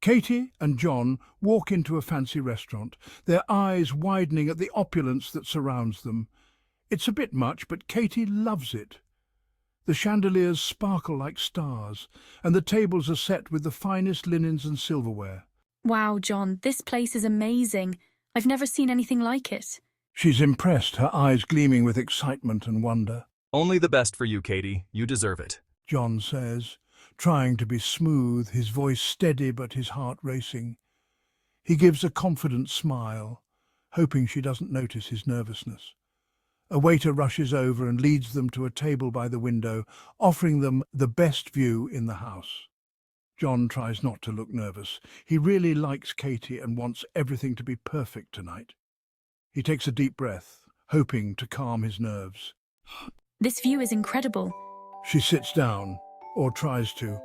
Katy and John walk into a fancy restaurant, their eyes widening at the opulence that surrounds them. It's a bit much, but Katy loves it. The chandeliers sparkle like stars, and the tables are set with the finest linens and silverware. Wow, John, this place is amazing. I've never seen anything like it. She's impressed, her eyes gleaming with excitement and wonder. Only the best for you, Katy. You deserve it. John says, trying to be smooth, his voice steady but his heart racing. He gives a confident smile, hoping she doesn't notice his nervousness. A waiter rushes over and leads them to a table by the window, offering them the best view in the house. John tries not to look nervous. He really likes Katy and wants everything to be perfect tonight. He takes a deep breath, hoping to calm his nerves. This view is incredible. She sits down, or tries to.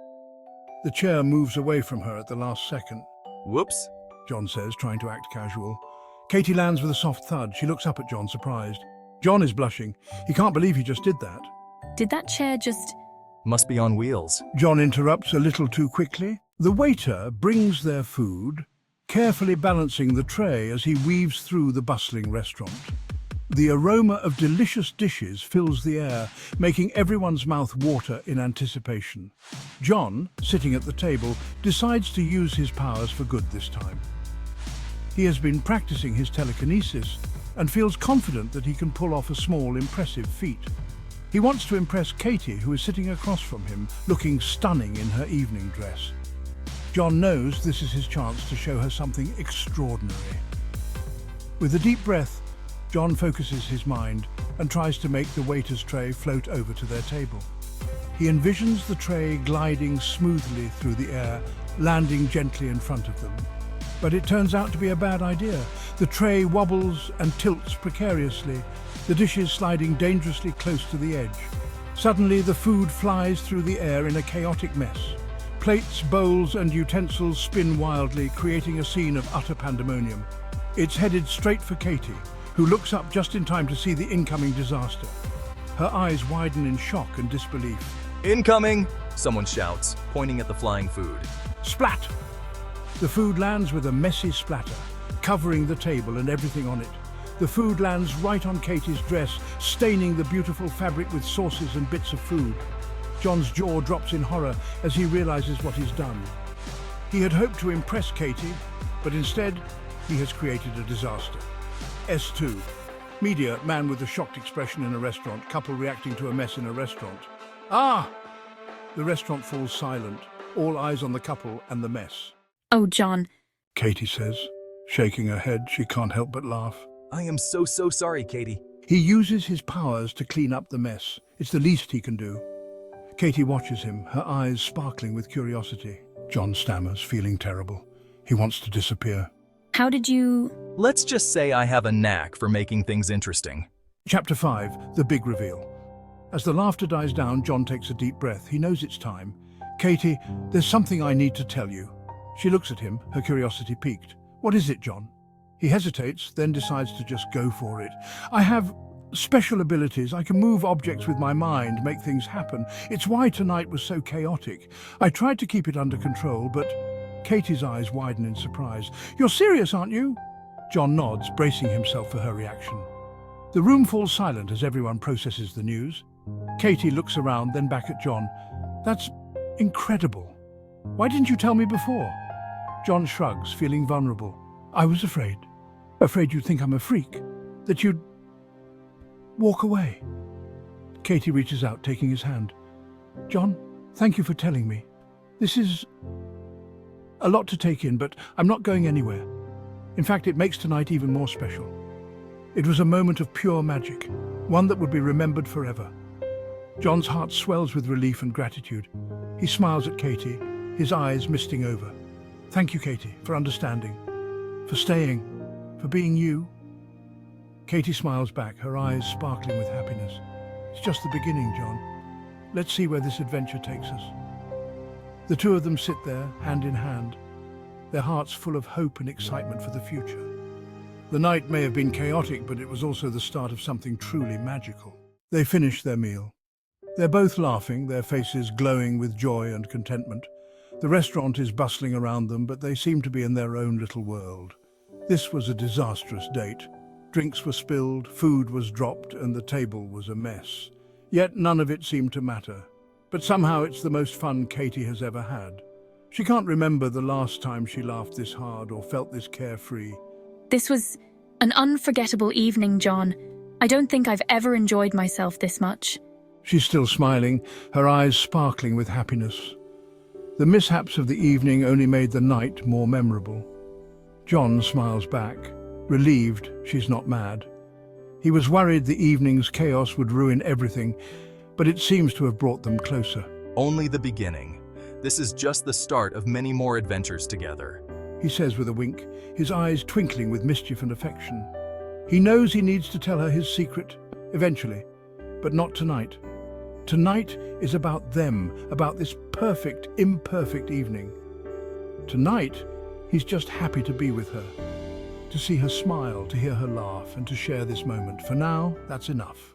The chair moves away from her at the last second. Whoops. John says, trying to act casual. Katy lands with a soft thud. She looks up at John, surprised. John is blushing. He can't believe he just did that. Did that chair just... Must be on wheels. John interrupts a little too quickly. The waiter brings their food, carefully balancing the tray as he weaves through the bustling restaurant. The aroma of delicious dishes fills the air, making everyone's mouth water in anticipation. John, sitting at the table, decides to use his powers for good this time. He has been practicing his telekinesis and feels confident that he can pull off a small, impressive feat. He wants to impress Katy, who is sitting across from him, looking stunning in her evening dress. John knows this is his chance to show her something extraordinary. With a deep breath, John focuses his mind and tries to make the waiter's tray float over to their table. He envisions the tray gliding smoothly through the air, landing gently in front of them. But it turns out to be a bad idea. The tray wobbles and tilts precariously, the dishes sliding dangerously close to the edge. Suddenly, the food flies through the air in a chaotic mess. Plates, bowls, and utensils spin wildly, creating a scene of utter pandemonium. It's headed straight for Katy, who looks up just in time to see the incoming disaster. Her eyes widen in shock and disbelief. Incoming! Someone shouts, pointing at the flying food. Splat! The food lands with a messy splatter, covering the table and everything on it. The food lands right on Katy's dress, staining the beautiful fabric with sauces and bits of food. John's jaw drops in horror as he realizes what he's done. He had hoped to impress Katy, but instead, he has created a disaster. S2. Media, man with a shocked expression in a restaurant, couple reacting to a mess in a restaurant. Ah! The restaurant falls silent, all eyes on the couple and the mess. Oh, John. Katy says, shaking her head. She can't help but laugh. I am so sorry, Katy. He uses his powers to clean up the mess. It's the least he can do. Katy watches him, her eyes sparkling with curiosity. John stammers, feeling terrible. He wants to disappear. How did you... Let's just say I have a knack for making things interesting. Chapter 5, The Big Reveal. As the laughter dies down, John takes a deep breath. He knows it's time. Katy, there's something I need to tell you. She looks at him, her curiosity piqued. What is it, John? He hesitates, then decides to just go for it. I have special abilities. I can move objects with my mind, make things happen. It's why tonight was so chaotic. I tried to keep it under control, but... Katy's eyes widen in surprise. You're serious, aren't you? John nods, bracing himself for her reaction. The room falls silent as everyone processes the news. Katy looks around, then back at John. That's incredible. Why didn't you tell me before? John shrugs, feeling vulnerable. I was afraid. Afraid you'd think I'm a freak. That you'd walk away. Katy reaches out, taking his hand. John, thank you for telling me. This is a lot to take in, but I'm not going anywhere. In fact, it makes tonight even more special. It was a moment of pure magic, one that would be remembered forever. John's heart swells with relief and gratitude. He smiles at Katy, his eyes misting over. Thank you, Katy, for understanding, for staying, for being you. Katy smiles back, her eyes sparkling with happiness. It's just the beginning, John. Let's see where this adventure takes us. The two of them sit there, hand in hand, their hearts full of hope and excitement for the future. The night may have been chaotic, but it was also the start of something truly magical. They finish their meal. They're both laughing, their faces glowing with joy and contentment. The restaurant is bustling around them, but they seem to be in their own little world. This was a disastrous date. Drinks were spilled, food was dropped, and the table was a mess. Yet none of it seemed to matter. But somehow it's the most fun Katy has ever had. She can't remember the last time she laughed this hard or felt this carefree. This was an unforgettable evening, John. I don't think I've ever enjoyed myself this much. She's still smiling, her eyes sparkling with happiness. The mishaps of the evening only made the night more memorable. John smiles back, relieved she's not mad. He was worried the evening's chaos would ruin everything, but it seems to have brought them closer. Only the beginning. This is just the start of many more adventures together. He says with a wink, his eyes twinkling with mischief and affection. He knows he needs to tell her his secret, eventually, but not tonight. Tonight is about them, about this perfect, imperfect evening. Tonight, he's just happy to be with her, to see her smile, to hear her laugh, and to share this moment. For now, that's enough.